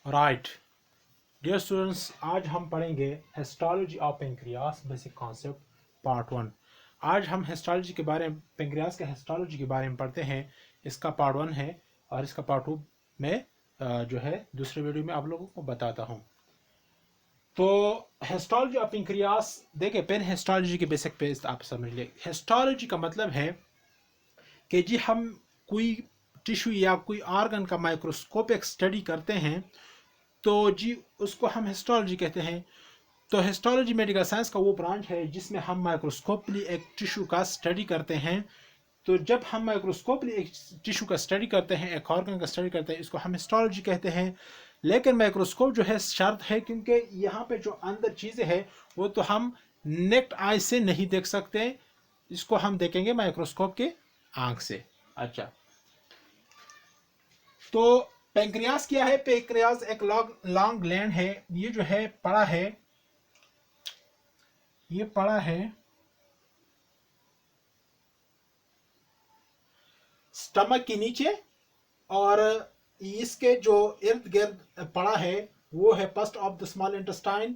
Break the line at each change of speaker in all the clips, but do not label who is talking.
Right dear students, आज हम पढ़ेंगे histology of pancreas basic concept part 1। आज हम हिस्टोलॉजी के बारे में, पेंक्रियास के हिस्टोलॉजी के बारे में पढ़ते हैं। इसका पार्ट 1 है और इसका पार्ट 2 में जो है दूसरे वीडियो में आप लोगों को बताता हूँ। तो हिस्टोलॉजी ऑफ पेंक्रियास देखिए, पेन हिस्टोलॉजी के बेसिक पे आप समझ लिए। हिस्टोलॉजी का मतलब है कि जी हम कोई टिश्यू या कोई ऑर्गन का माइक्रोस्कोपिक स्टडी करते हैं तो जी उसको हम हिस्टोलॉजी कहते हैं। तो हिस्टोलॉजी मेडिकल साइंस का वो ब्रांच है जिसमें हम माइक्रोस्कोपली एक टिश्यू का स्टडी करते हैं। तो जब हम माइक्रोस्कोपली एक टिश्यू का स्टडी करते हैं, एक ऑर्गन का स्टडी करते हैं, इसको हम हिस्टोलॉजी कहते हैं। लेकिन माइक्रोस्कोप जो है शर्त है, क्योंकि यहाँ पे जो अंदर चीज़ें हैं वो तो हम नेक्ट आई से नहीं देख सकते, इसको हम देखेंगे माइक्रोस्कोप के आंख से। अच्छा, तो पेंक्रियास क्या है? पेंक्रियास एक लॉन्ग ग्लैंड है। ये जो है पड़ा है, ये पड़ा है स्टमक के नीचे, और इसके जो इर्द गिर्द पड़ा है वो है first of the small intestine,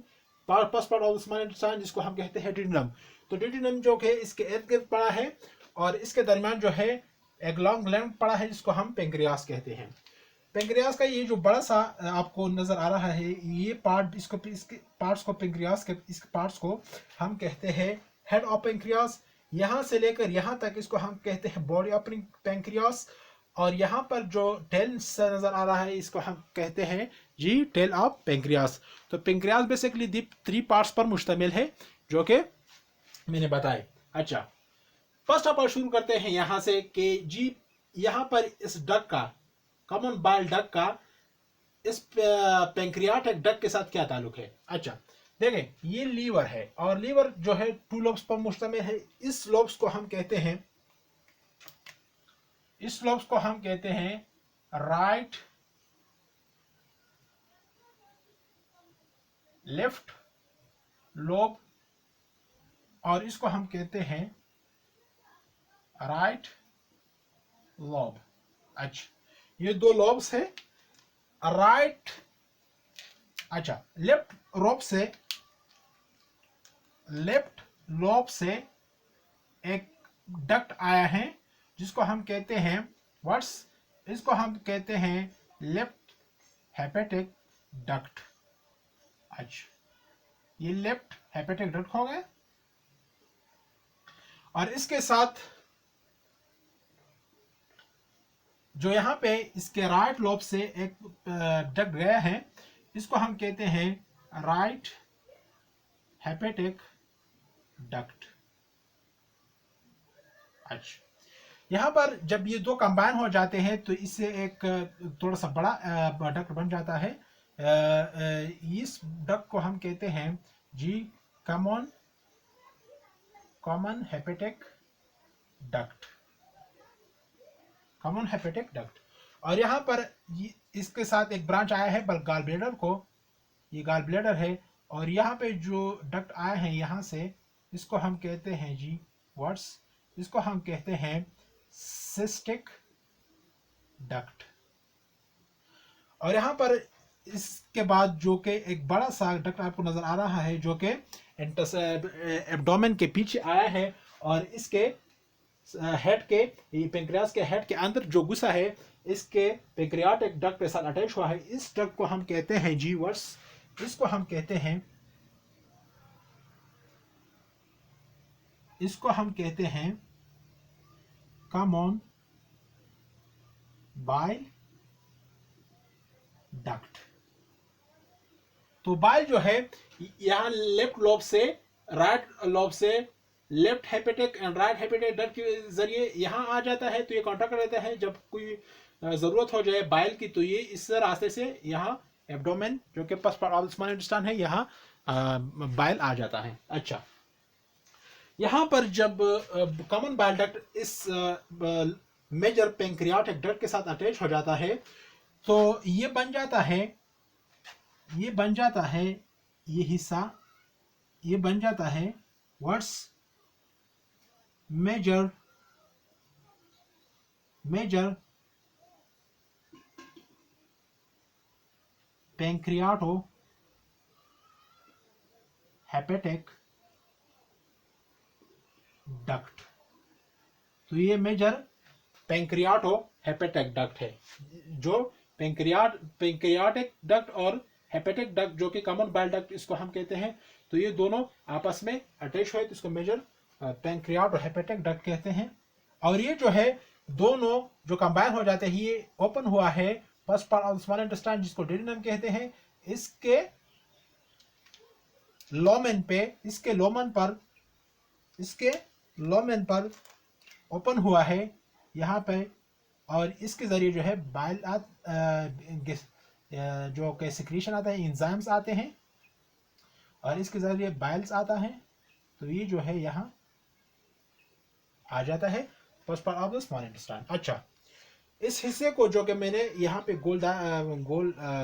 first part of the small intestine, जिसको हम कहते हैं डिडिनम। तो डिडिनम जो है इसके इर्द गिर्द पड़ा है और इसके दरमियान जो है एक लॉन्ग ग्लैंड पड़ा है जिसको हम पेंक्रियास कहते हैं। पेंक्रियास का ये जो बड़ा सा आपको नजर आ रहा है, ये पार्ट, इसके पार्ट्स को, पेंक्रियास के इसके पार्ट्स को हम कहते हैं हेड ऑफ पेंक्रियास। यहाँ से लेकर यहाँ तक इसको हम कहते हैं बॉडी ऑफ पेंक्रियास। और यहाँ पर जो टेल नजर आ रहा है इसको हम कहते हैं जी टेल ऑफ पेंक्रियास। तो पेंक्रियास बेसिकली दी 3 पार्ट्स पर मुश्तमिल है जो कि मैंने बताए। अच्छा, फर्स्ट ऑफ ऑल शुरू करते हैं यहाँ से कि जी यहाँ पर इस डक का, कॉमन बाइल डक का इस पेंक्रियाटिक डक के साथ क्या ताल्लुक है। अच्छा देखें, ये लीवर है और लीवर जो है 2 लोब्स पर मुश्तमिल है। इस लोब्स को हम कहते हैं, इस लोब्स को हम कहते हैं राइट लेफ्ट लोब, और इसको हम कहते हैं राइट लोब। अच्छा, ये 2 लोब्स है राइट। अच्छा, लेफ्ट लोब से एक डक्ट आया है जिसको हम कहते हैं व्हाट्स, इसको हम कहते हैं लेफ्ट हेपेटिक डक्ट। अच्छा, ये लेफ्ट हेपेटिक डक्ट हो गया और इसके साथ जो यहाँ पे इसके राइट लोब से एक डक्ट गया है, इसको हम कहते हैं राइट हेपेटिक डक्ट। अच्छा, यहाँ पर जब ये 2 कंबाइन हो जाते हैं तो इससे एक थोड़ा सा बड़ा डक्ट बन जाता है। इस डक्ट को हम कहते हैं जी common hepatic duct, common hepatic duct. और यहाँ पर इसके साथ एक ब्रांच आया है गॉल ब्लैडर को, ये गॉल ब्लैडर है। और यहाँ पे जो डक्ट आए हैं यहाँ से, इसको हम कहते हैं जी व्हाट्स, इसको हम कहते हैं सिस्टिक डक्ट। और यहाँ पर इसके बाद जो कि एक बड़ा सा डक्ट आपको नजर आ रहा है जो कि एब्डोमेन के पीछे आया है और इसके हेड के, पेंक्रियास के हेड के अंदर जो गुस्सा है इसके पेंक्रियाटिक डक्ट के साथ अटैच हुआ है। इस डक्ट को हम कहते हैं जी वर्स, इसको हम कहते हैं, इसको हम कहते हैं कॉमन बाइल डक्ट। तो बाइल जो है यहाँ लेफ्ट लोब से, राइट लोब से left hepatic and right hepatic duct के जरिए यहाँ आ जाता है। तो ये कॉन्टैक्ट रहता है, जब कोई जरूरत हो जाए बाइल की तो ये इस रास्ते से यहाँ एब्डोमेन जो कि first part of the small intestine है, यहाँ बाइल आ जाता है। अच्छा, यहाँ पर जब कॉमन बाइल डक्ट इस मेजर पेंक्रियाटिक डक्ट के साथ अटैच हो जाता है तो ये बन जाता है, ये बन जाता है, ये हिस्सा ये बन जाता है व्हाट्स मेजर पैंक्रियाटो हेपेटिक डक्ट। तो ये मेजर पैंक्रियाटो हेपेटिक डक्ट है, जो पैंक्रियाटिक डक्ट और हेपेटिक डक्ट जो कि कॉमन बाइल डक्ट इसको हम कहते हैं, तो ये दोनों आपस में अटैच हुए तो इसको मेजर पैंक्रियाट और हेपेटिक डक्ट कहते हैं। और ये जो है दोनों जो कंबाइन हो जाते हैं, ये ओपन हुआ है first part of small intestine जिसको डेडिनम कहते हैं, इसके लोमेन पे, इसके लोमेन पर ओपन हुआ है यहाँ पे, और इसके जरिए जो है बाइल जो के सिक्रीशन आता है, एंजाइम्स आते हैं और इसके जरिए बाइल्स आता है। तो ये जो है यहाँ आ जाता है first part of the small intestine. अच्छा, इस हिस्से को जो कि मैंने यहाँ पे गोल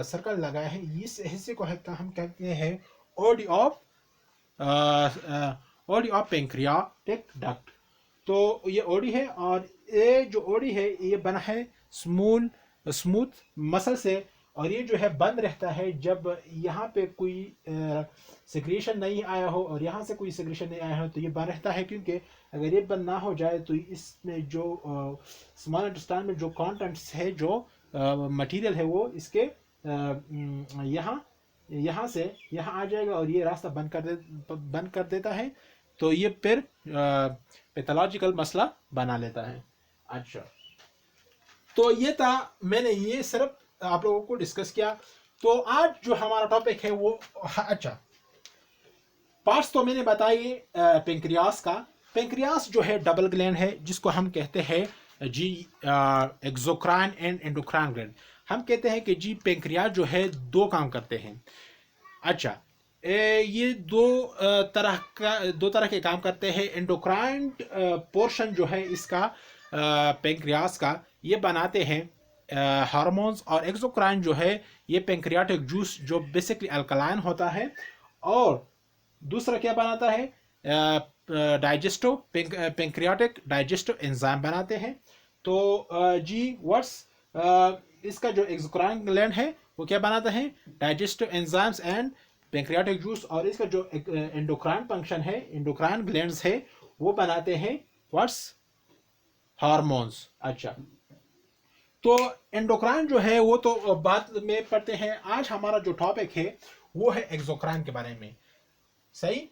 सर्कल लगाया है, इस हिस्से को हम कहते हैं ओडी ऑफ पैंक्रियाटिक डक्ट। तो ये ओडी है और ये जो ओडी है ये बना है स्मूथ मसल से, और ये जो है बंद रहता है जब यहाँ पे कोई सिक्रीशन नहीं आया हो और यहाँ से कोई सिक्रीशन नहीं आया हो, तो ये बंद रहता है, क्योंकि अगर ये बंद ना हो जाए तो इसमें जो स्मॉल इंटेस्टाइन में जो कंटेंट्स है, जो मटेरियल है, वो इसके यहाँ से यहाँ आ जाएगा और ये रास्ता बंद कर देता है, तो ये फिर पैथोलॉजिकल मसला बना लेता है। अच्छा, तो ये था, मैंने ये सिर्फ आप लोगों को डिस्कस किया। तो आज जो हमारा टॉपिक है वो, अच्छा, पार्ट्स तो मैंने बताए पेंक्रियास का। पेंक्रियास जो है डबल ग्लैंड है जिसको हम कहते हैं जी एक्सोक्राइन एंड एंडोक्राइन ग्लैंड। हम कहते हैं कि जी पेंक्रियास जो है दो काम करते हैं। अच्छा, ये दो तरह के काम करते हैं। एंडोक्राइन पोर्शन जो है इसका पेंक्रियास का, ये बनाते हैं हार्मोन्स, और एक्सोक्राइन जो है ये पेंक्रियाटिक जूस जो बेसिकली अल्कलाइन होता है, और दूसरा क्या बनाता है, डाइजेस्टिव पेंक्रियाटिक डाइजेस्टिव एंजाइम बनाते हैं। तो जी इसका जो एक्सोक्राइन ग्लैंड है वो क्या बनाता है, digestive enzymes and pancreatic juice, और इसका जो एंडोक्राइन फंक्शन है, एंडोक्राइन ग्लैंड्स है, वो बनाते हैं हार्मोन्स। अच्छा, तो एंडोक्राइन जो है वो तो बाद में पढ़ते हैं। आज हमारा जो टॉपिक है वो है एक्सोक्राइन के बारे में। सही,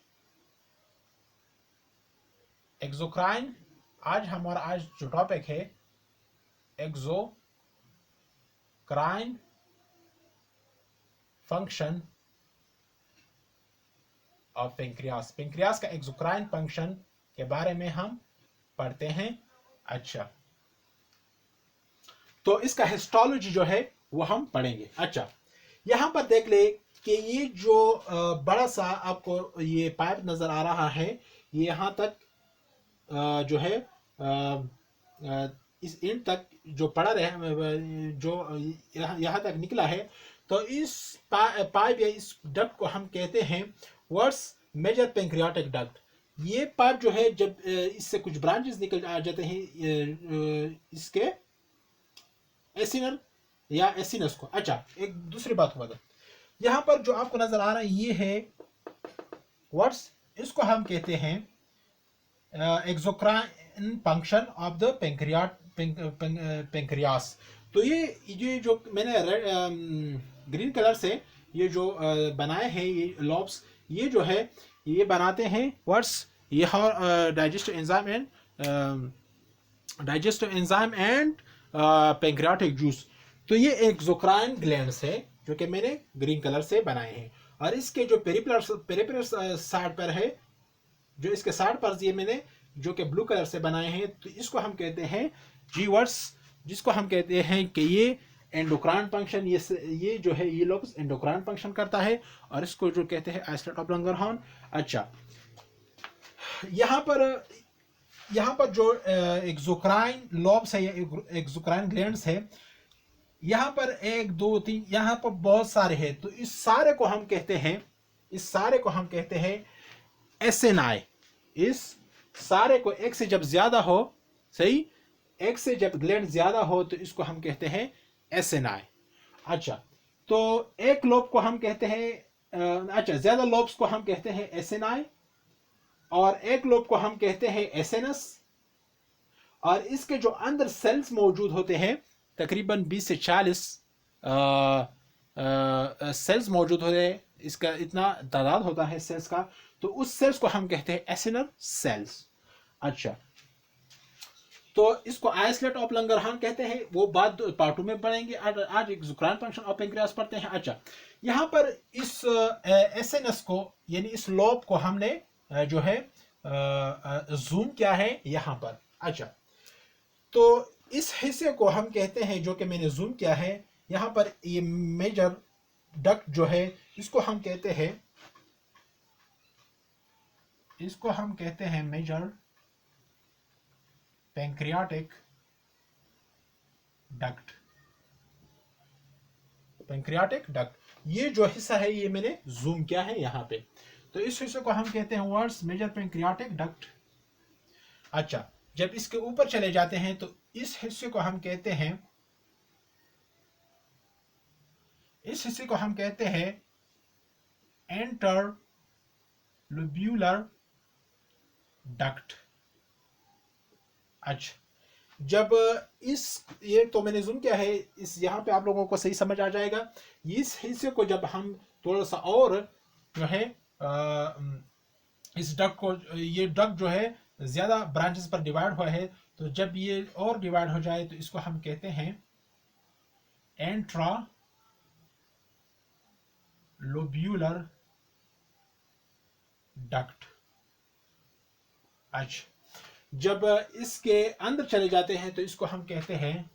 एक्सोक्राइन हमारा जो टॉपिक है, exocrine function of pancreas. Pancreas का एक्सोक्राइन फंक्शन के बारे में हम पढ़ते हैं। अच्छा, तो इसका हिस्टोलॉजी जो है वो हम पढ़ेंगे। अच्छा, यहां पर देख ले कि ये जो बड़ा सा आपको ये पाइप नजर आ रहा है, ये यहां तक जो है इस एंड तक जो पड़ा रहे, जो यहां तक निकला है, तो इस पाइप या इस डक्ट को हम कहते हैं मेजर पेंक्रियाटिक डक्ट। ये पाइप जो है, जब इससे कुछ ब्रांचेस निकल आ जाते हैं इसके एसिनल या एसिनस को। अच्छा, एक दूसरी बात को बता, यहां पर जो आपको नजर आ रहा है ये है इसको हम कहते हैं exocrine function of the pancreas. तो ये जो मैंने ग्रीन कलर से ये जो बनाए हैं ये लॉब्स, ये जो है ये बनाते हैं ये digestive enzyme and pancreatic juice. तो ये एक्सोक्राइन ग्लैंड्स है जो कि मैंने ग्रीन कलर से बनाए हैं, और इसके जो पेरिफेरल साइड पर है, जो इसके साइड पर ये मैंने जो कि ब्लू कलर से बनाए हैं, तो इसको हम कहते हैं जिसको हम कहते हैं कि ये एंडोक्राइन फंक्शन, ये जो है ये लोग एंडोक्राइन फंक्शन करता है, और इसको जो कहते हैं आइसोलेट ऑफ लंगरहॉर्न। अच्छा, यहाँ पर जो एक्सोक्राइन लॉब्स है या एक्सोक्राइन ग्लैंड्स है, यहाँ पर 1 2 3 यहाँ पर बहुत सारे हैं। तो इस सारे को हम कहते हैं एसेनाई। इस सारे को एक से जब ज्यादा हो, सही, एक से जब ग्लैंड ज्यादा हो तो इसको हम कहते हैं एसेनाई। अच्छा, तो एक लोब को हम कहते हैं अच्छा, ज्यादा लोब्स को हम कहते हैं एसेनाई, और एक लोब को हम कहते हैं एसेनस। और इसके जो अंदर सेल्स मौजूद होते हैं, तकरीबन 20 से 40 सेल्स मौजूद होते हैं, इसका इतना तादाद होता है सेल्स का, तो उस सेल्स को हम कहते हैं एसिनल सेल्स। अच्छा, तो इसको आइसोलेट ऑफ लंगरहान कहते हैं, वो बाद पार्ट 2 में पढ़ेंगे। आज एक जुक्रान फंक्शन ऑफ पेंक्रियास पढ़ते हैं। अच्छा, यहाँ पर इस एसएनएस को यानी इस लोब को हमने जो है जूम किया है यहाँ पर। अच्छा, तो इस हिस्से को हम कहते हैं, जो कि मैंने जूम किया है यहाँ पर, ये मेजर डक्ट जो है इसको हम कहते हैं, मेजर पैंक्रियाटिक डक्ट। ये जो हिस्सा है ये मैंने जूम किया है यहाँ पे, तो इस हिस्से को हम कहते हैं वर्ड्स मेजर पैंक्रियाटिक डक्ट। अच्छा, जब इसके ऊपर चले जाते हैं तो इस हिस्से को हम कहते हैं, इंटरलोब्यूलर डक्ट। अच्छा, जब ये तो मैंने जूम किया है, इस यहाँ पे आप लोगों को सही समझ आ जाएगा। इस हिस्से को जब हम थोड़ा सा और जो है इस डक्ट को, ये डक्ट जो है ज्यादा ब्रांचेस पर डिवाइड हुआ है, तो जब ये और डिवाइड हो जाए तो इसको हम कहते हैं इंट्रालोब्यूलर डक्ट। अच्छा, जब इसके अंदर चले जाते हैं तो इसको हम कहते हैं,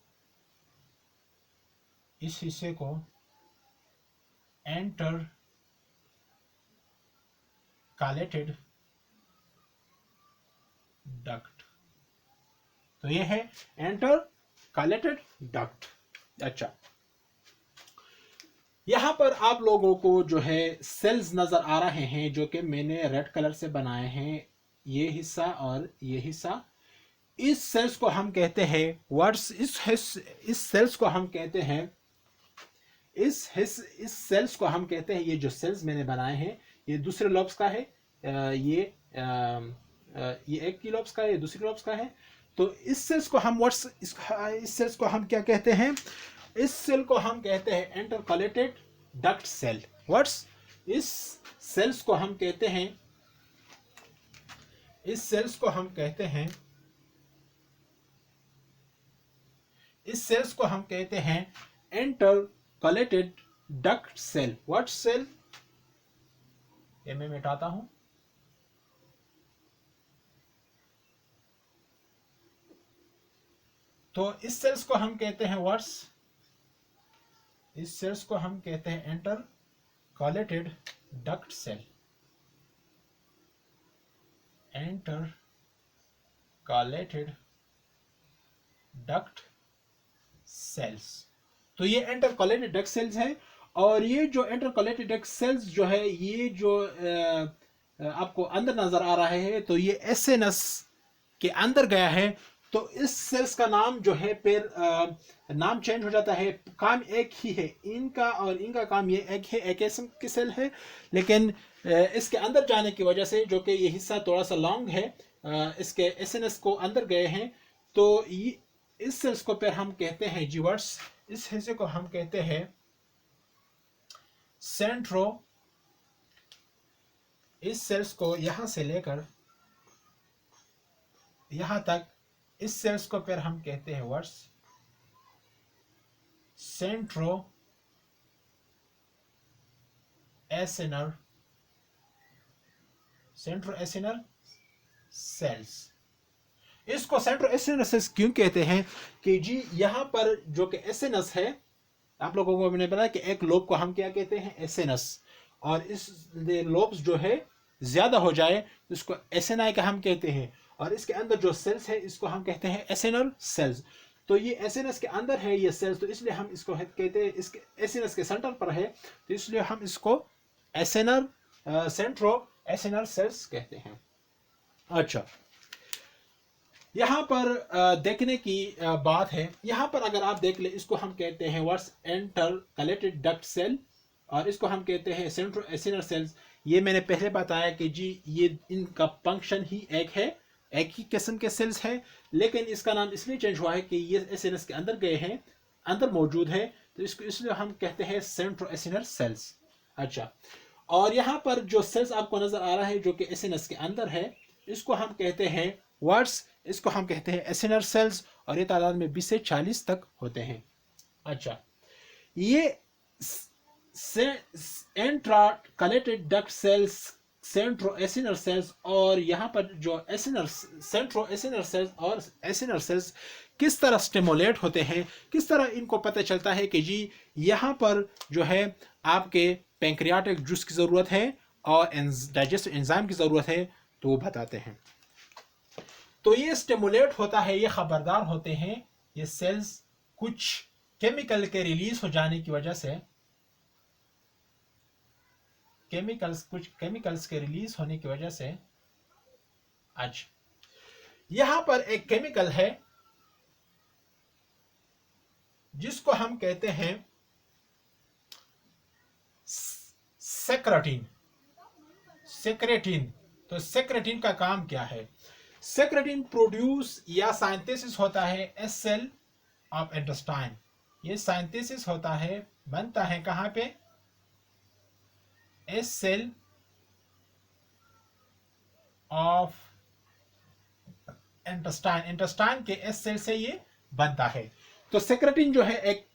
इस हिस्से को इंटरकालेटेड डक्ट। तो ये है इंटरकालेटेड डक्ट। अच्छा, यहां पर आप लोगों को जो है सेल्स नजर आ रहे हैं, जो कि मैंने रेड कलर से बनाए हैं, ये हिस्सा और ये हिस्सा। इस सेल्स को हम कहते हैं वर्ड्स, इस सेल्स को हम कहते हैं, इस सेल्स को हम कहते हैं, ये जो सेल्स मैंने बनाए हैं ये दूसरे लोब्स का है, ये एक की लोब्स का है, ये दूसरी लोब्स का है। तो इस सेल्स को हम इस सेल्स को हम क्या कहते हैं? इस सेल को हम कहते हैं इंटरकलेटेड डक्ट सेल। व्हाट्स इस सेल्स को हम कहते हैं, इस सेल्स को हम कहते हैं intercalated duct cell. What cell? ये मैं मिटाता हूं। तो इस सेल्स को हम कहते हैं व्हाट्स? इस सेल्स को हम कहते हैं intercalated duct cell. Intercalated duct cells. तो ये इंटरकलेटेड डक्ट सेल्स है। और ये जो इंटरकलेटेड डक्ट सेल्स जो है, ये जो आपको अंदर नजर आ रहा है, तो ये एसएनएस के अंदर गया है। तो इस सेल्स का नाम जो है फिर नाम चेंज हो जाता है, काम एक ही है इनका, और इनका काम ये एक है, एक किस्म की सेल है। लेकिन इसके अंदर जाने की वजह से, जो कि ये हिस्सा थोड़ा सा लॉन्ग है, इसके एसएनएस को अंदर गए हैं, तो इस सेल्स को फिर हम कहते हैं जीवर्स। इस हिस्से को हम कहते हैं सेंट्रो। इस सेल्स को यहां से लेकर यहां तक, इस सेल्स को फिर हम कहते हैं वर्ड्स सेंट्रो एसिनल सेल्स। इसको सेंट्रो एसिनल सेल्स क्यों कहते हैं? कि जी यहां पर जो कि एसिनस है, आप लोगों को मैंने बताया कि एक लोब को हम क्या कहते हैं? एसिनस। और इस लोब्स जो है ज्यादा हो जाए तो इसको एसिनाई का हम कहते हैं। और इसके अंदर जो सेल्स है इसको हम कहते हैं एसिनल सेल्स। तो ये एसिनस के अंदर है ये सेल्स, तो इसलिए हम इसको कहते हैं, इसके एसिनस के सेंटर पर है, तो इसलिए हम इसको एसिनल सेंट्रो एसिनल सेल्स कहते हैं। अच्छा, यहाँ पर देखने की बात है, यहाँ पर अगर आप देख ले, इसको हम कहते हैं what's intercalated duct cell, और इसको हम कहते हैं सेंट्रो एसिनर सेल्स। ये मैंने पहले बताया कि जी ये इनका फंक्शन ही एक है, एक ही किस्म के सेल्स है, लेकिन इसका नाम इसलिए चेंज हुआ है कि ये एसिनस के अंदर गए हैं, अंदर मौजूद है, तो इसको इसलिए हम कहते हैं सेंट्रो एसिनर सेल्स। अच्छा, और यहाँ पर जो सेल्स आपको नजर आ रहा है जो कि एसिनस के अंदर है, इसको हम कहते हैं वर्ड्स, इसको हम कहते हैं एसिनर सेल्स, और ये तादाद में 20 से 40 तक होते हैं। अच्छा, ये इंट्रा कलेक्टेड डक्ट सेल्स, सेंट्रो एसिनर सेल्स, और यहाँ पर जो एसिनर सेंट्रो एसिनर सेल्स और एसिनर सेल्स किस तरह स्टिमुलेट होते हैं, किस तरह इनको पता चलता है कि जी यहाँ पर जो है आपके पैंक्रियाटिक जूस की ज़रूरत है और डाइजेस्टिव एंजाइम की ज़रूरत है, तो वो बताते हैं। तो ये स्टिमुलेट होता है, ये खबरदार होते हैं ये सेल्स कुछ केमिकल के रिलीज हो जाने की वजह से, कुछ केमिकल्स के रिलीज होने की वजह से। आज यहां पर एक केमिकल है जिसको हम कहते हैं सेक्रेटिन। सेक्रेटिन, तो सेक्रेटिन का काम क्या है? सेक्रेटिन प्रोड्यूस या साइंथेसिस होता है एस सेल ऑफ इंटेस्टाइन। ये साइंथेसिस होता है, बनता है कहां पे? S cell of intestine, intestine के एस सेल से ये बनता है। तो सेक्रेटिन जो है एक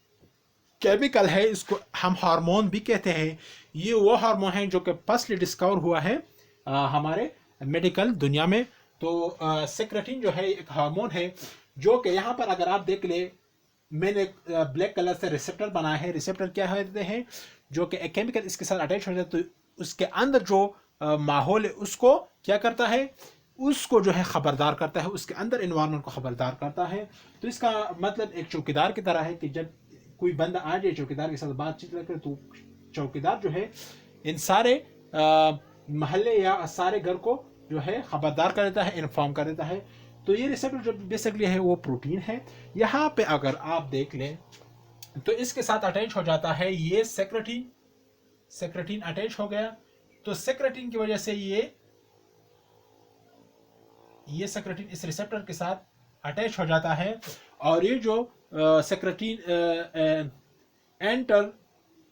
केमिकल है, इसको हम हार्मोन भी कहते हैं। ये वो हार्मोन है जो कि फर्स्टली डिस्कवर हुआ है हमारे मेडिकल दुनिया में। तो सेक्रेटिन जो है एक हार्मोन है जो कि यहाँ पर अगर आप देख ले, मैंने ब्लैक कलर से रिसेप्टर बनाया है। रिसेप्टर क्या होते हैं? जो कि एक केमिकल इसके साथ अटैच हो जाता है, तो उसके अंदर जो माहौल है उसको क्या करता है? उसको जो है खबरदार करता है, उसके अंदर इन्वायरमेंट को खबरदार करता है। तो इसका मतलब एक चौकीदार की तरह है कि जब कोई बंदा आ जाए चौकीदार के साथ बातचीत करे, तो चौकीदार जो है इन सारे मोहल्ले या सारे घर को जो है खबरदार कर देता है, इन्फॉर्म कर देता है। तो ये रिसेप्टर जो बेसिकली है वो प्रोटीन है। यहाँ पे अगर आप देख लें तो इसके साथ अटैच हो जाता है ये सेक्रेटिन। सेक्रेटिन अटैच हो गया, तो सेक्रेटिन की वजह से ये सेक्रेटिन इस रिसेप्टर के साथ अटैच हो जाता है, और ये जो secretin enter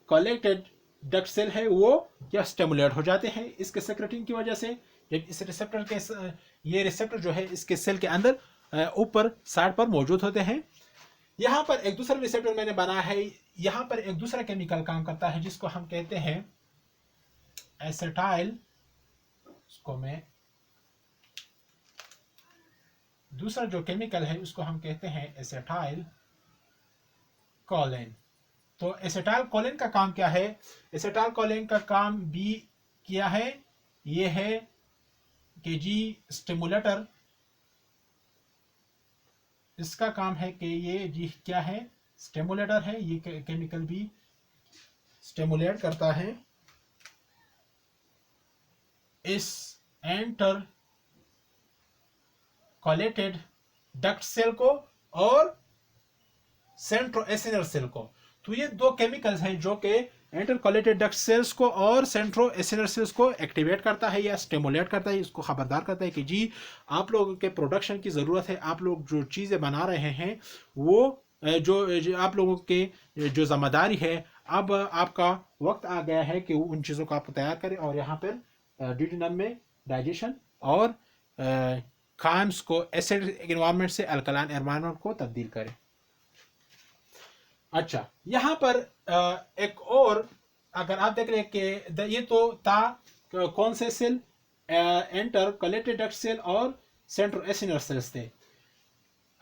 collected duct cell है वो क्या स्टिमुलेट हो जाते हैं इसके सेक्रेटिन की वजह से। जब इस रिसेप्टर के ये रिसेप्टर जो है इसके सेल के अंदर ऊपर साइड पर मौजूद होते हैं। यहाँ पर एक दूसरा रिसेप्टर मैंने बनाया है, यहाँ पर एक दूसरा केमिकल काम करता है जिसको हम कहते हैं एसिटाइल। इसको मैं दूसरा जो केमिकल है उसको हम कहते हैं एसिटाइल कोलिन। तो एसिटाइल कोलिन का काम क्या है? एसिटाइल कोलिन का काम भी किया है, ये है कि जी स्टिमुलेटर। इसका काम है कि ये जी क्या है? स्टिमुलेटर है। ये केमिकल भी स्टिमुलेट करता है इस एंटर कलेक्टेड डक्ट सेल को और सेंट्रो एसिनर सेल को। तो ये दो केमिकल्स हैं जो कि एंटर कलेक्टेड डक्ट सेल्स को और सेंट्रो एसिनर सेल्स को एक्टिवेट करता है या स्टिमुलेट करता है। इसको खबरदार करता है कि जी आप लोगों के प्रोडक्शन की ज़रूरत है, आप लोग जो चीज़ें बना रहे हैं वो जो आप लोगों के जो जिम्मेदारी है, अब आपका वक्त आ गया है कि उन चीज़ों को आप तैयार करें और यहाँ पर ड्यूटीनम में डाइजेशन और काइम्स को एसिड एनवायरनमेंट से अल्कलाइन एनवायरनमेंट को तब्दील करें। अच्छा, यहाँ पर एक और अगर आप देख लें कि ये तो था कौन से cell? Intercalated duct cell और सेंट्रो एसिनर सेल्स थे।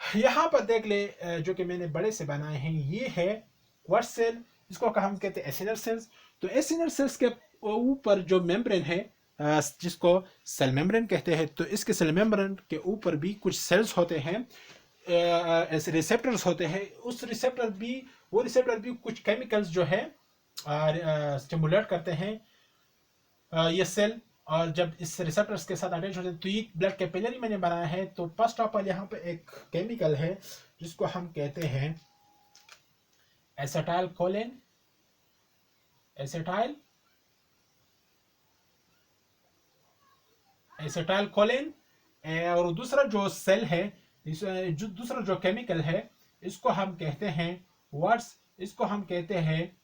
यहाँ पर देख ले जो कि मैंने बड़े से बनाए हैं, ये है व्हाट सेल, इसको हम कहते हैं एसिनर सेल्स। तो एसिनर सेल्स के ऊपर जो मेम्ब्रेन है जिसको सेल मेम्ब्रेन कहते हैं, तो इसके सेल मेम्ब्रेन के ऊपर भी कुछ सेल्स होते हैं, ऐसे रिसेप्टर्स होते हैं। उस रिसेप्टर भी कुछ केमिकल्स जो है स्टिमुलेट करते हैं ये सेल और जब इस रिसेप्टर्स के साथ अटैच होते हैं तो ये ब्लड कैपिलरी मैंने बनाया है। तो फर्स्ट ऑफ ऑल यहाँ पे एक केमिकल है जिसको हम कहते हैं एसिटाइल कोलिन, एसिटाइल कोलिन। और दूसरा जो सेल है, जो दूसरा जो केमिकल है, इसको हम कहते हैं व्हाट्स, इसको हम कहते हैं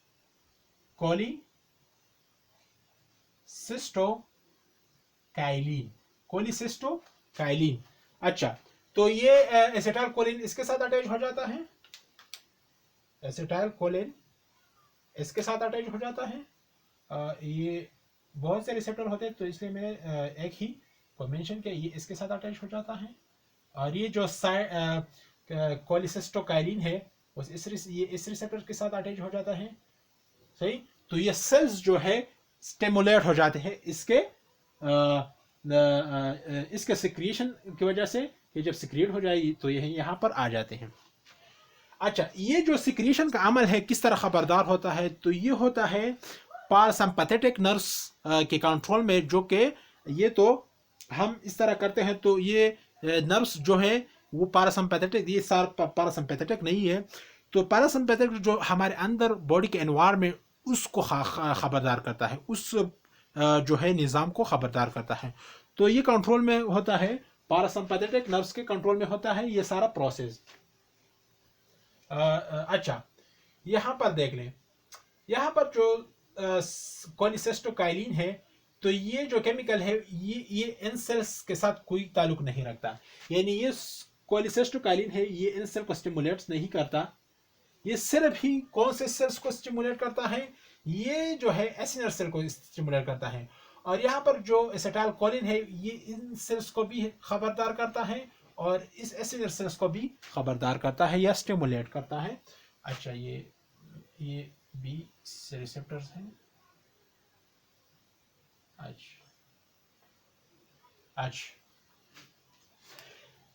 कोलिसिस्टोकाइलिन, कोलिसिस्टोकाइलिन। अच्छा, तो ये एसिटाइल कोलिन इसके साथ अटैच हो जाता है, एसिटाइल कोलिन इसके साथ अटैच हो जाता है। ये बहुत से रिसेप्टर होते हैं तो इसलिए मैंने एक ही को मेंशन किया, ये इसके साथ अटैच हो जाता है। और ये जो कोलिसिस्टोकाइलिन है ये इस रिसेप्टर के साथ अटैच हो जाता है, सही। तो ये सेल्स जो है स्टिमुलेट हो जाते हैं इसके सिक्रिएशन की वजह से, कि जब सिक्रिएट हो जाएगी तो ये यहाँ पर आ जाते हैं। अच्छा, ये जो सिक्रिएशन का अमल है किस तरह खबरदार होता है, तो ये होता है पारासिम्पैथेटिक नर्व्स के कंट्रोल में, जो कि ये तो हम इस तरह करते हैं। तो ये नर्व्स जो है वो पारासिम्पैथेटिक, ये सारा पारासिम्पैथेटिक नहीं है। तो पारासिम्पैथेटिक जो हमारे अंदर बॉडी के एनवायरनमेंट उसको खबरदार करता है, उस जो है निज़ाम को खबरदार करता है। तो ये कंट्रोल में होता है, पारासिम्पैथेटिक नर्व्स के कंट्रोल में होता है ये सारा प्रोसेस। अच्छा, यहाँ पर देख लें, यहाँ पर जो कोलिसिस्टोकाइलिन है, तो ये जो केमिकल है ये इन सेल्स के साथ कोई ताल्लुक नहीं रखता। यानी ये कोलिसिस्टोकाइलिन है, ये इन सेल को स्टिमुलेट नहीं करता। ये सिर्फ ही कौन से सेल्स को स्टिमुलेट करता है, ये जो है एसिनर सेल को स्टिमुलेट करता है। और यहाँ पर जो एसिटाइल कोलिन है ये इन सेल्स को भी खबरदार करता है और इस एसिनर सेल्स को भी खबरदार करता है या स्टिमुलेट करता है। अच्छा, ये बी रिसेप्टर्स हैं। अच्छा,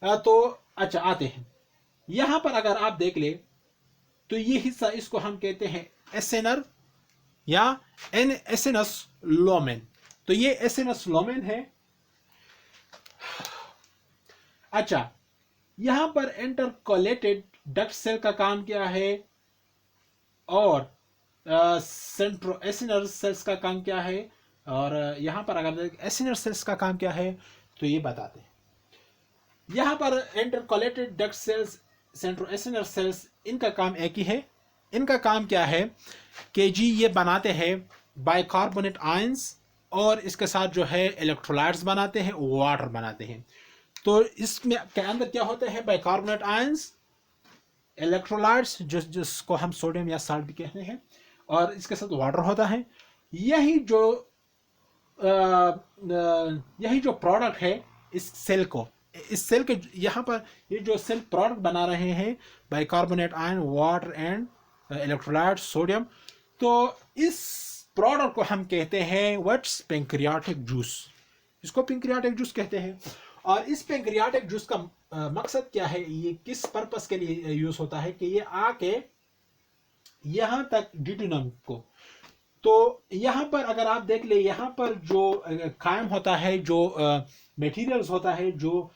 तो अच्छा आते हैं यहां पर, अगर आप देख ले तो ये हिस्सा इसको हम कहते हैं एसेनर या एसिनस लोमेन। तो ये एसिनस लोमेन है। अच्छा, यहां पर इंटरकोलेटेड डक्ट सेल का काम क्या है और सेंट्रो एसिनर सेल्स का काम क्या है, और यहां पर अगर एसिनर सेल्स का काम क्या है तो ये बताते हैं। यहां पर इंटरकोलेटेड डक्ट सेल्स, सेंट्रो एसिनर सेल्स, इनका काम एक ही है। इनका काम क्या है कि जी ये बनाते हैं बाइकार्बोनेट आयंस और इसके साथ जो है इलेक्ट्रोलाइट्स बनाते हैं, वाटर बनाते हैं। तो इसमें के अंदर क्या होता है, बाइकार्बोनेट आयंस, इलेक्ट्रोलाइट्स जिसको हम सोडियम या साल्ट भी कहते हैं, और इसके साथ वाटर होता है। यही जो प्रोडक्ट है इस सेल के यहाँ पर ये जो सेल प्रोडक्ट बना रहे हैं, bicarbonate ion, water and electrolyte, sodium, तो इस प्रोडक्ट को हम कहते हैं व्हाट्स पैंक्रियाटिक जूस। इसको पैंक्रियाटिक जूस कहते हैं। और इस पैंक्रियाटिक जूस का मकसद क्या है, ये किस पर्पस के लिए यूज होता है, कि ये आके यहां तक डिड्यूनम को, तो यहां पर अगर आप देख ले, यहां पर जो कायम होता है, जो मटेरियल्स होता है, जो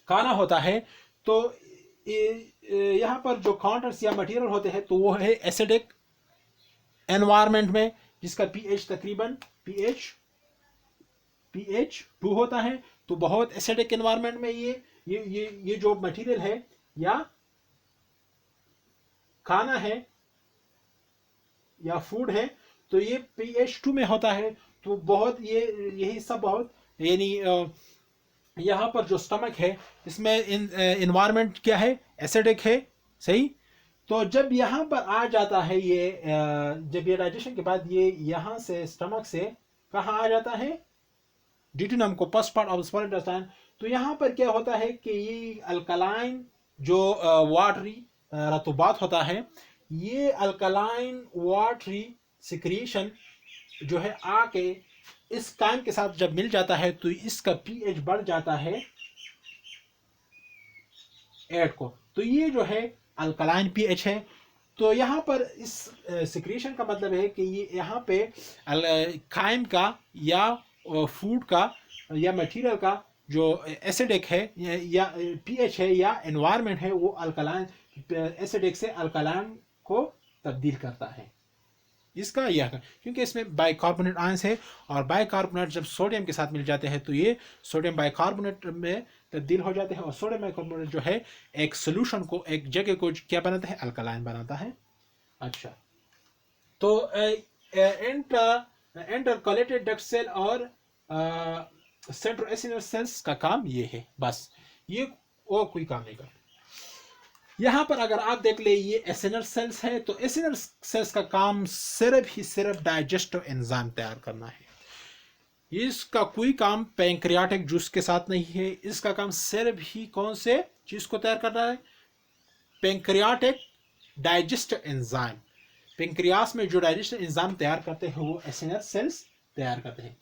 खाना होता है, तो यहाँ पर जो काउंटर्स या मटेरियल होते हैं तो वो है एसिडिक एनवायरनमेंट में, जिसका पीएच तकरीबन पीएच 2 होता है। तो बहुत एसिडिक एनवायरनमेंट में ये जो मटेरियल है या खाना है या फूड है, तो ये pH 2 में होता है। तो बहुत ये हिस्सा बहुत, यानी यहाँ पर जो स्टमक है इसमें इन्वायरमेंट क्या है, एसिडिक है, सही। तो जब यहाँ पर आ जाता है ये, जब ये डाइजेशन के बाद ये यहाँ से स्टमक से कहाँ आ जाता है, डिड्यूनम को, first part of small intestine. तो यहाँ पर क्या होता है कि ये अल्कलाइन जो वाटरी रतुबात होता है, ये अल्कलाइन वाटरी सिक्रीशन जो है आके इस कायम के साथ जब मिल जाता है तो इसका पीएच बढ़ जाता है 8 को। तो ये जो है अल्कलाइन पीएच है। तो यहाँ पर इस सिक्रीशन का मतलब है कि ये यहाँ पे काइम का या फूड का या मटेरियल का जो एसिडिक है या पीएच है या एनवायरनमेंट है, वो अल्कलाइन एसिडिक से अल्कलाइन को तब्दील करता है। इसका यह क्योंकि इसमें बाइकार्बोनेट आयंस है, और बाइकार्बोनेट जब सोडियम के साथ मिल जाते हैं तो ये सोडियम बाइकार्बोनेट में तब्दील हो जाते हैं, और सोडियम बाइकार्बोनेट जो है एक सोल्यूशन को, एक जगह को क्या बनाता है, अल्कलाइन बनाता है। अच्छा, तो इंटरकलेटेड डक्ट सेल और सेंट्रोएसिनल सेल्स का काम ये है, बस ये और कोई काम नहीं करता। यहाँ पर अगर आप देख ले ये एसिनल सेल्स है, तो एसिनल सेल्स का काम सिर्फ डाइजेस्टिव एंजाइम तैयार करना है। इसका कोई काम पैंक्रियाटिक जूस के साथ नहीं है, इसका काम सिर्फ ही कौन से चीज को तैयार करना है, पैंक्रियाटिक डाइजेस्टिव एंजाइम। पैंक्रियास में जो डाइजेस्टिव एंजाइम तैयार करते हैं वो एसिनल सेल्स तैयार करते हैं।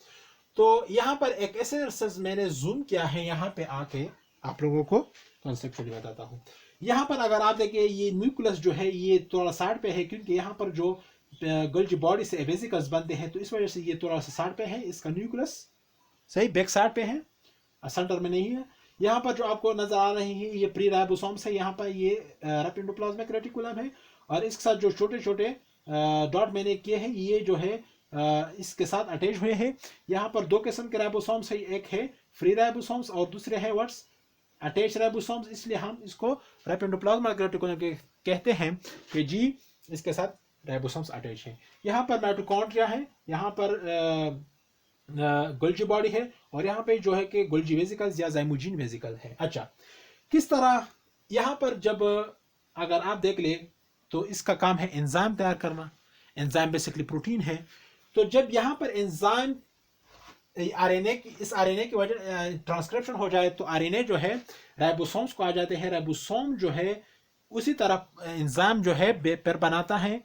तो यहाँ पर एक एसिनल सेल्स मैंने जूम किया है, यहाँ पे आके आप लोगों को कॉन्सेप्चुअली बताता हूँ। यहाँ पर अगर आप देखिए ये न्यूक्लियस जो है ये थोड़ा साइड पे है, क्योंकि यहाँ पर जो गोल्जी बॉडी से वेसिकल्स बनते हैं, तो इस वजह से ये थोड़ा सा साइड पे है। इसका न्यूक्लियस सही बैक साइड पे है, सेंटर में नहीं है। यहाँ पर जो आपको नजर आ रही है ये प्री राइबोसोम्स है, यहाँ पर ये रैप एंडोप्लाज्मिक रेटिकुलम है, और इसके साथ जो छोटे छोटे डॉट मैंने किए हैं ये जो है इसके साथ अटैच हुए हैं। यहाँ पर दो किस्म के राइबोसोम्स है, एक है फ्री राइबोसोम्स और दूसरे है व्हाट्स अटैच राइबोसोम्स, इसलिए हम इसको रैप एंडोप्लाज्मिक रेटिकुलम कहते हैं कि जी इसके साथ राइबोसोम्स अटैच है। यहाँ पर माइटोकॉन्ड्रिया है, यहाँ पर गोल्जी बॉडी है, और यहाँ पे जो है कि गोल्जी वेसिकल्स या जाइमोजिन वेसिकल है। अच्छा, किस तरह यहाँ पर जब अगर आप देख ले तो इसका काम है एंजाइम तैयार करना। एंजाइम बेसिकली प्रोटीन है। तो जब यहाँ पर एंजाइम आरएनए इस आरएनए की वजह ट्रांसक्रिप्शन हो जाए तो आरएनए जो है राइबोसोम्स को आ जाते हैं। राइबोसोम जो है उसी तरह एंजाइम जो है पर बनाता है,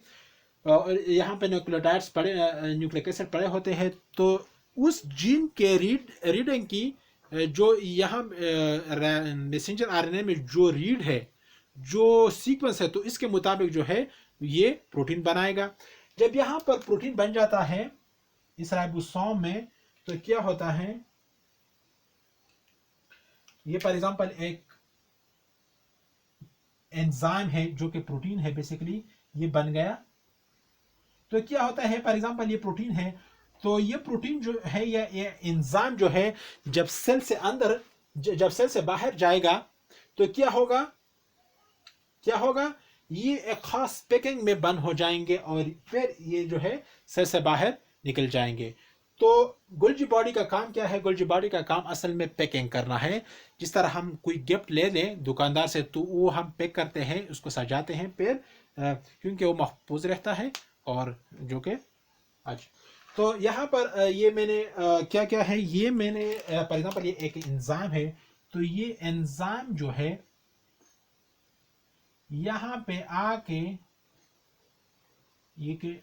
और यहाँ पे न्यूक्लियोटाइड्स पड़े, न्यूक्लिक एसिड पड़े होते हैं। तो उस जीन के रीडिंग की जो यहाँ मैसेंजर आरएनए में जो रीड है, जो सीक्वेंस है, तो इसके मुताबिक जो है ये प्रोटीन बनाएगा। जब यहाँ पर प्रोटीन बन जाता है इस राइबोसोम में, तो क्या होता है, ये फॉर एग्जांपल एक एंजाइम है जो कि प्रोटीन है, बेसिकली ये बन गया। तो क्या होता है, फॉर एग्जांपल ये प्रोटीन है, तो ये प्रोटीन जो है या ये एंजाइम जो है जब सेल से अंदर जब सेल से बाहर जाएगा तो क्या होगा, ये एक खास पैकिंग में बंद हो जाएंगे और फिर ये जो है सेल से बाहर निकल जाएंगे। तो गोल्जी बॉडी का काम क्या है? गोल्जी बॉडी का काम असल में पैकिंग करना है। जिस तरह हम कोई गिफ्ट ले लें दुकानदार से, तो वो हम पैक करते हैं, उसको सजाते हैं फिर क्योंकि वो महफूज रहता है। और जो कि आज तो यहाँ पर ये मैंने क्या क्या है, ये मैंने फॉर एग्जांपल ये एक एंजाइम है, तो ये एंजाइम जो है यहाँ पे आके ये के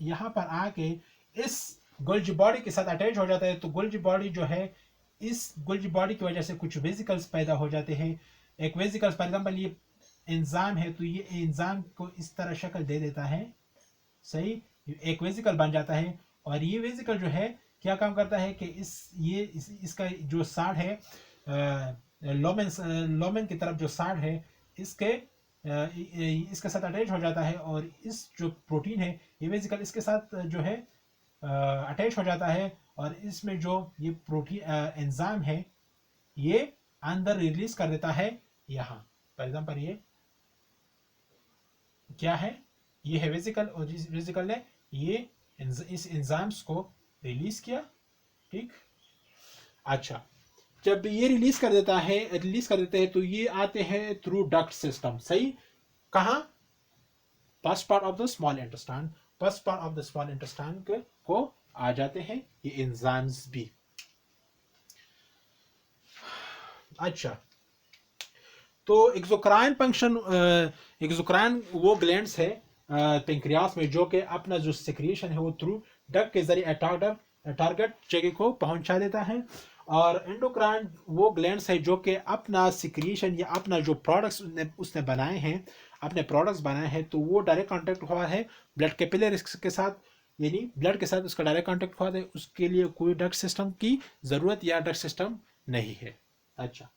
यहाँ पर आके इस गोल्जी बॉडी के साथ अटैच हो जाता है। तो गोल्जी बॉडी जो है, इस गोल्जी बॉडी की वजह से कुछ वेसिकल्स पैदा हो जाते हैं। एक वेसिकल्स फॉर एग्जांपल ये एंजाइम है, तो ये एंजाइम को इस तरह शक्ल दे देता है, सही, एक वेसिकल बन जाता है। और ये वेसिकल जो है क्या काम करता है कि इसका जो साइड है लोमेन की तरफ जो साइड है इसके साथ अटैच हो जाता है, और इस जो प्रोटीन है ये वेसिकल इसके साथ जो है अटैच हो जाता है, और इसमें जो ये प्रोटीन एंजाइम है ये अंदर रिलीज कर देता है। यहाँ फॉर एग्जांपल ये क्या है, ये है वेसिकल, और इस वेसिकल ने ये इस एंजाइम्स को रिलीज किया, ठीक। अच्छा, जब ये रिलीज कर देते हैं तो ये आते हैं थ्रू डक्ट सिस्टम, सही। कहाँ? First part of the small intestine, first part of the small intestine को आ जाते हैं ये एंजाइम्स भी। अच्छा, तो एक्सोक्राइन फंक्शन, एक्सोक्राइन वो ग्लैंड्स है पेंक्रियास में जो कि अपना जो सिक्रिएशन है वो थ्रू डक्ट के जरिए टारगेट जगह को पहुंचा देता है। और एंडोक्राइन वो ग्लैंड्स है जो कि अपना सिक्रिएशन या अपना जो प्रोडक्ट्स उसने बनाए हैं अपने प्रोडक्ट्स बनाए हैं तो वो डायरेक्ट कांटेक्ट हुआ है ब्लड कैपिलरीज के साथ, यानी ब्लड के साथ उसका डायरेक्ट कांटेक्ट हुआ है, उसके लिए कोई ड्रग सिस्टम की ज़रूरत या ड्रग सिस्टम नहीं है। अच्छा,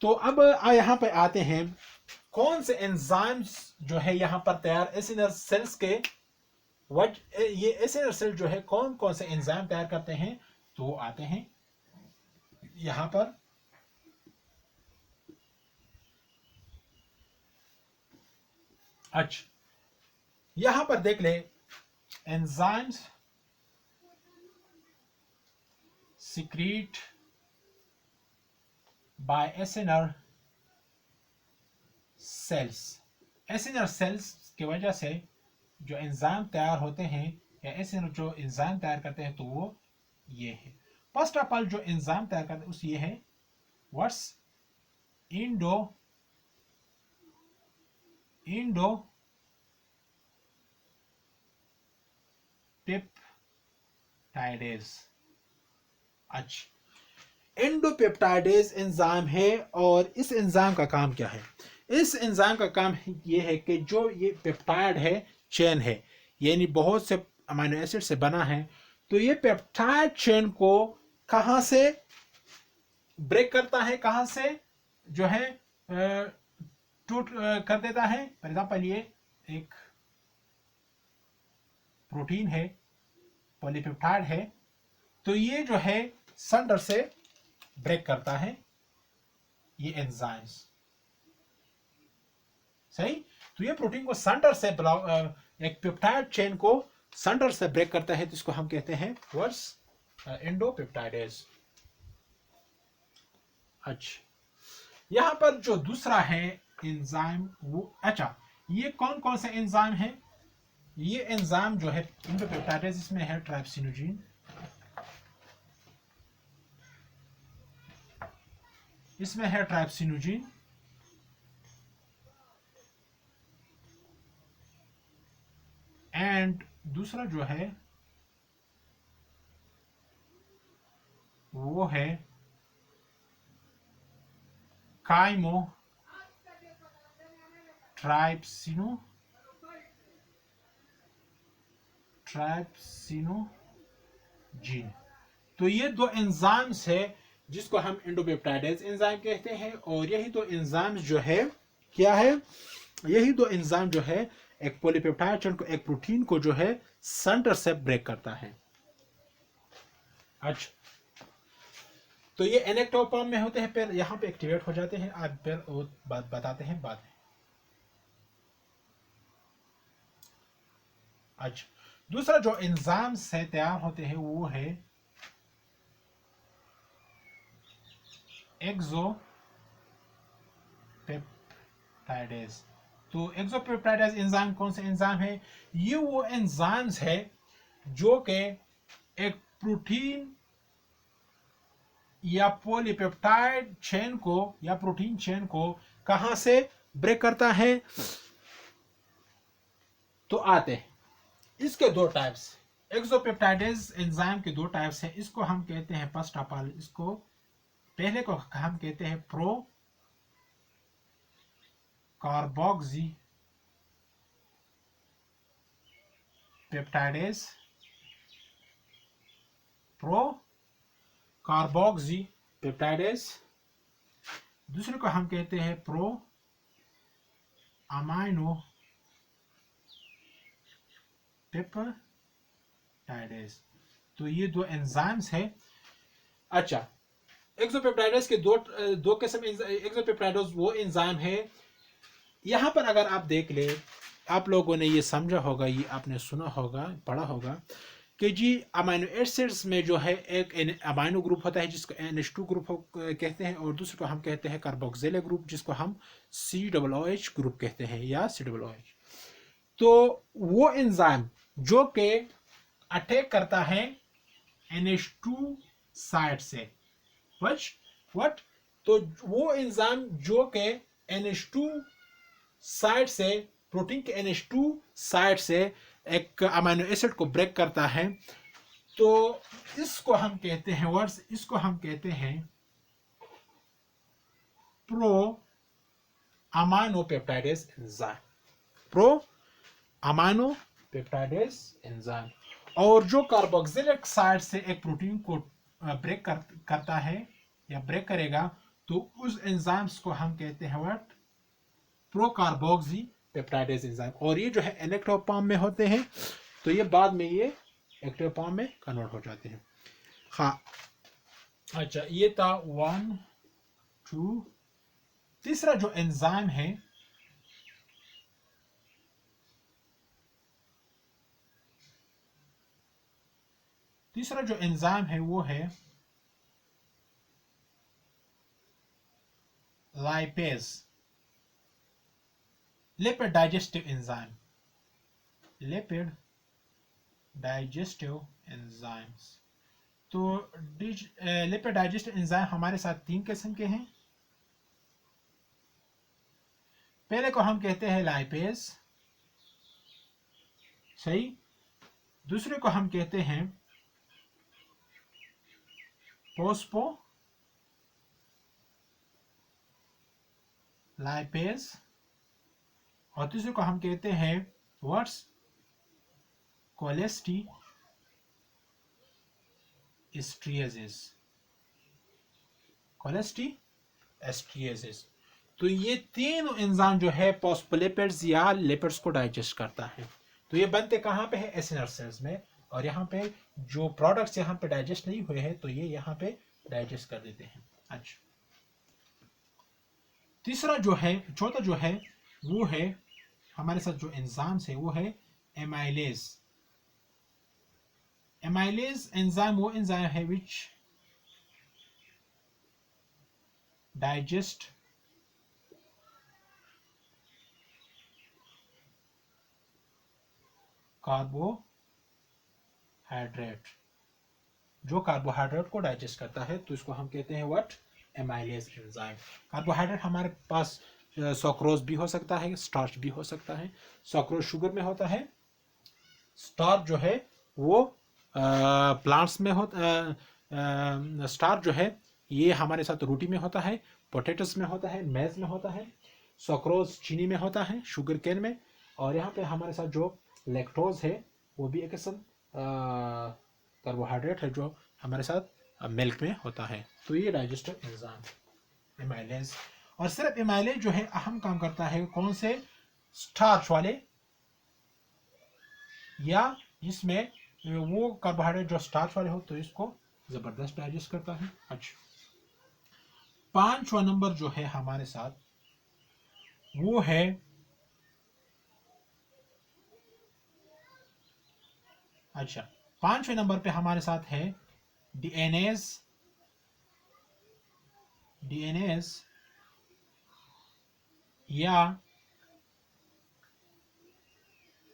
तो अब यहाँ पे आते हैं कौन से एंजाइम्स जो है यहाँ पर तैयार एसिनर सेल्स के ये एसिनर सेल जो है कौन कौन से एंजाइम तैयार करते हैं, तो आते हैं यहाँ पर। अच्छा, यहां पर देख ले enzymes secrete by acinar cells. Acinar cells की वजह से जो एंजाइम तैयार होते हैं या एसिनर जो एंजाइम तैयार करते हैं तो वो ये है। फर्स्ट ऑफ ऑल जो एंजाइम तैयार करते हैं उस ये है व्हाट्स इंडो पेप्टाइडेज। अच्छा, एंडोपेप्टाइडेज एंजाइम है और इस एंजाइम का काम क्या है? इस एंजाइम का काम ये है कि जो ये पेप्टाइड है चेन है, यानी बहुत से अमीनो एसिड से बना है, तो ये पेप्टाइड चेन को कहां से ब्रेक करता है, कहां से जो है टूट कर देता है। फॉर एग्जाम्पल ये एक प्रोटीन है, पॉलीपेप्टाइड है, तो ये जो है सेंटर से ब्रेक करता है ये एंजाइम्स, सही। तो ये प्रोटीन को सेंटर से एक पेप्टाइड चेन को सेंटर से ब्रेक करता है, तो इसको हम कहते हैं वर्स एंडोपेप्टाइडेज। अच्छा, यहां पर जो दूसरा है एंजाइम वो, अच्छा ये कौन कौन से एंजाइम है? ये एंजाइम जो है एंडोपेप्टाइडेज, इसमें है ट्राइप्सिनोजीन, इसमें है ट्राइप्सिनोजीन, एंड दूसरा जो है वो है काइमो ट्राइप्सिनोजीन। तो ये दो एंजाइम्स है जिसको हम एंडोपेप्टाइडेज एंजाइम कहते हैं, और यही दो एंजाइम्स जो है क्या है, यही दो एंजाइम जो है एक पॉलीपेप्टाइड चेन को, एक प्रोटीन को जो है सेंटर से ब्रेक करता है। अच्छा, तो ये इनएक्टिव फॉर्म में होते हैं, फिर यहाँ पे एक्टिवेट हो जाते हैं, आप फिर वो बात बताते हैं बाद में। अच्छा, दूसरा जो एंजाइम्स है तैयार होते हैं वो है एक्सोपेप्टाइडेज। तो एक्सोपेप्टाइडेज एंजाइम कौन से एंजाइम है? ये वो एंजाइम्स है जो कि एक प्रोटीन या पॉलीपेप्टाइड चेन को या प्रोटीन चेन को कहां से ब्रेक करता है। तो आते हैं इसके दो टाइप्स, एक्सोपेप्टाइडेज एंजाइम के दो टाइप्स हैं। इसको हम कहते हैं फर्स्ट ऑफ ऑल, इसको पहले को हम कहते हैं pro carboxy peptidase, pro carboxy peptidase. दूसरे को हम कहते हैं प्रो अमाइनो पेप्टाइडेज। तो ये दो एंजाइम्स है। अच्छा, एक्सोपेप्टाइडेज के दो किस्म, एक्सोपेप्टाइडेज वो एंजाइम है, यहां पर अगर आप देख ले, आप लोगों ने ये समझा होगा, ये आपने सुना होगा, पढ़ा होगा कि जी अमाइनो एसिड्स में जो है एक अमाइनो ग्रुप होता है जिसको NH2 ग्रुप कहते हैं, और दूसरे को हम कहते हैं कार्बोक्सिल ग्रुप जिसको हम COOH ग्रुप कहते हैं या COOH। तो वो एंजाइम जो कि अटैक करता है NH2 साइड से, व्हाट, तो वो एंजाइम जो कि NH2 साइड से, प्रोटीन के NH2 साइड से एक अमीनो एसिड को ब्रेक करता है, तो इसको हम कहते हैं वर्ड्स, इसको हम कहते हैं प्रो अमाइनोपेप्टाइडेज एंजाइम, प्रो अमाइनोपेप्टाइडेज एंजाइम। और जो कार्बोक्सिलिक साइड से एक प्रोटीन को ब्रेक करता है या ब्रेक करेगा, तो उस एंजाइम्स को हम कहते हैं व्हाट, प्रोकार्बोक्सी पेप्टाइडेज एंजाइम। और ये जो है इनएक्टिव फॉर्म में होते हैं, तो ये बाद में ये एक्टिव फॉर्म में कन्वर्ट हो जाते हैं। हाँ, अच्छा, ये था 1 2। तीसरा जो एंजाइम है, वो है lipase, lipid digestive enzyme, lipid digestive enzymes. तो लिपिड डाइजेस्टिव एंजाइम हमारे साथ 3 किस्म के हैं। पहले को हम कहते हैं लाइपेज, सही। दूसरे को हम कहते हैं फोस्फो लाइपेज, और तीसरे को हम कहते हैं व्हाट्स, कोलेस्टीएस्ट्रिएजेस। तो ये 3 एंजाइम जो है फॉस्फोलिपिड्स या लिपिड्स को डाइजेस्ट करता है। तो ये बनते कहाँ पे है, एसिनर सेल्स में। और यहाँ पे जो प्रोडक्ट्स यहाँ पे डाइजेस्ट नहीं हुए हैं, तो ये यहाँ पे डाइजेस्ट कर देते हैं। अच्छा, तीसरा जो है, चौथा जो है, वो है हमारे साथ जो एंजाइम्स है, वो है एमाइलेज। एमाइलेज एंजाइम वो एंजाइम है विच डाइजेस्ट कार्बोहाइड्रेट, जो कार्बोहाइड्रेट को डाइजेस्ट करता है, तो इसको हम कहते हैं व्हाट, एमाइलेज एंजाइम। कार्बोहाइड्रेट हमारे पास सुक्रोज भी हो सकता है, स्टार्च भी हो सकता है। सुक्रोज शुगर में होता है, स्टार्च जो है वो प्लांट्स में होता, स्टार्च जो है ये हमारे साथ रोटी में होता है, पोटैटोस में होता है, मेज में होता है। सुक्रोज चीनी में होता है, शुगर केन में। और यहाँ पे हमारे साथ जो लैक्टोज है, वो भी एक किस्म कार्बोहाइड्रेट है जो हमारे साथ मिल्क में होता है। तो ये डाइजेस्टिव एंजाइम एमाइलेज। और सिर्फ एमाइलेज जो है अहम काम करता है कौन से, स्टार्च वाले, या जिसमें वो कार्बोहाइड्रेट जो स्टार्च वाले हो, तो इसको जबरदस्त डाइजेस्ट करता है। अच्छा, 5वां नंबर जो है हमारे साथ, वो है अच्छा 5वें नंबर पे हमारे साथ है डीएनएस या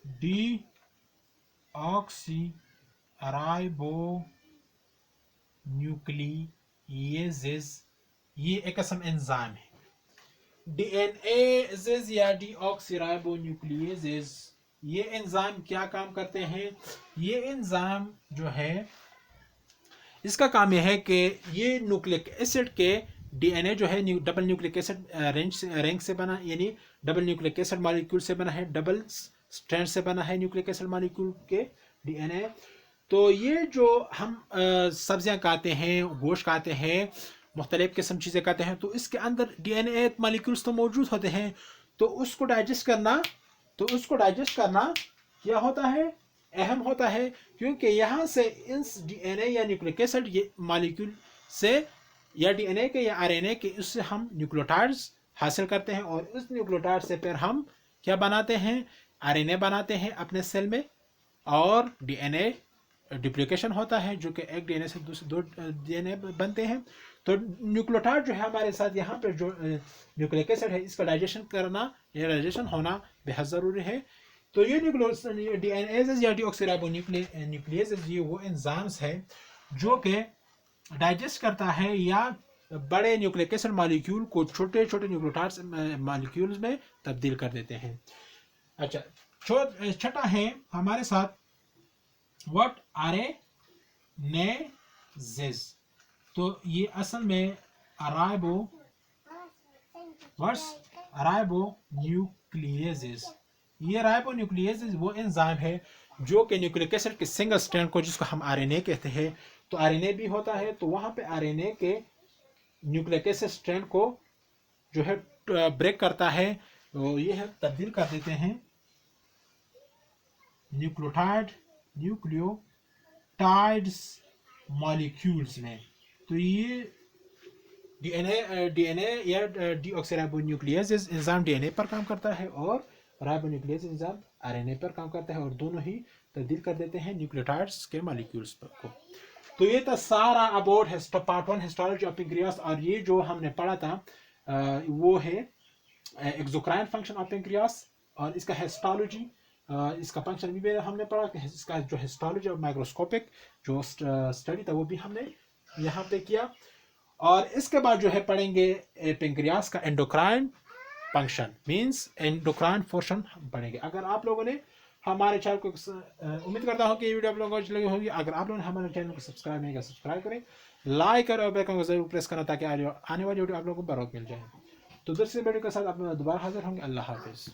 डीऑक्सीराइबोन्यूक्लियेजेस। ये एक किस्म एंजाइम है, डीएनएजेस या डीऑक्सीराइबोन्यूक्लियेजेस। ये एंजाइम क्या काम करते हैं, ये एंजाइम जो है इसका काम यह है कि ये न्यूक्लिक एसिड के डीएनए जो है डबल न्यूक्लिक एसिड रैंक से बना, यानी डबल न्यूक्लिक एसिड मॉलिक्यूल से बना है, डबल स्ट्रैंड से बना है न्यूक्लिक एसिड मॉलिक्यूल के डीएनए। तो ये जो हम सब्जियां खाते हैं, गोश्त खाते हैं, मुख्तलिफ किस्म चीज़ें खाते हैं, तो इसके अंदर डीएनए मॉलिक्यूल्स तो मौजूद होते हैं। तो उसको डाइजेस्ट करना क्या होता है, अहम होता है, क्योंकि यहाँ से इस डीएनए या न्यूक्लिक एसिड ये मॉलिक्यूल से, या डीएनए के या आरएनए के, उससे हम न्यूक्लियोटाइड्स हासिल करते हैं। और उस न्यूक्लियोटाइड से फिर हम क्या बनाते हैं, आरएनए बनाते हैं अपने सेल में। और डीएनए डुप्लीकेशन होता है, जो कि एक डीएनए से दूसरे 2 डीएनए बनते हैं। तो न्यूक्लियोटाइड जो है हमारे साथ यहाँ पर जो न्यूक्लिक एसिड है, इसका डाइजेशन होना बेहद ज़रूरी है। तो ये डीएनएजेस या डीऑक्सीराइबोन्यूक्लियेजेस, ये वो एंजाइम्स है जो कि डाइजेस्ट करता है या बड़े न्यूक्लिक एसिड मॉलिक्यूल को छोटे छोटे न्यूक्लियोटाइड मॉलिक्यूल्स में तब्दील कर देते हैं। अच्छा, छठा है हमारे साथ व्हाट, आरएनएजेस। तो ये असल में राइबोन्यूक्लियेजेस। ये राइबोन्यूक्लियेजेस वो एंजाइम है जो कि न्यूक्लिक एसिड के सिंगल स्ट्रैंड को, जिसको हम आरएनए कहते हैं, तो आरएनए भी होता है, तो वहां पे आरएनए के न्यूक्लिक एसिड स्ट्रैंड को जो है ब्रेक करता है, तो ये है तब्दील कर देते हैं न्यूक्लियोटाइड्स मॉलिक्यूल्स में। तो ये डीएनए या डीऑक्सीराइबोन्यूक्लियेज एंजाइम डीएनए पर काम करता है और राइबोन्यूक्लियेज एंजाइम आरएनए पर काम करता है, और दोनों ही तब्दील कर देते हैं न्यूक्लियोटाइड्स के मॉलिक्यूल्स को। तो ये था सारा about part 1 histology of pancreas. और ये जो हमने पढ़ा था वो है एक्सोक्राइन फंक्शन ऑफ पेंक्रियास और इसका हिस्टोलॉजी, इसका फंक्शन भी हमने पढ़ा, इसका जो हिस्टोलॉजी और माइक्रोस्कोपिक जो स्टडी था वो भी हमने यहाँ पे किया। और इसके बाद जो है पढ़ेंगे पेंक्रियास का endocrine function, means endocrine function पढ़ेंगे। अगर आप लोगों ने हमारे चैनल को उम्मीद करता हूँ कि ये वीडियो आप लोगों को अच्छी लगी होगी। अगर आप लोगों ने हमारे चैनल को सब्सक्राइब नहीं किया, सब्सक्राइब करें, लाइक करें और बेल आइकन को जरूर प्रेस करना ताकि आने वाली वीडियो आप लोगों को बरौत मिल जाए। तो दूसरे वीडियो के साथ आप दोबारा हाजिर होंगे। अल्लाह हाफिज़।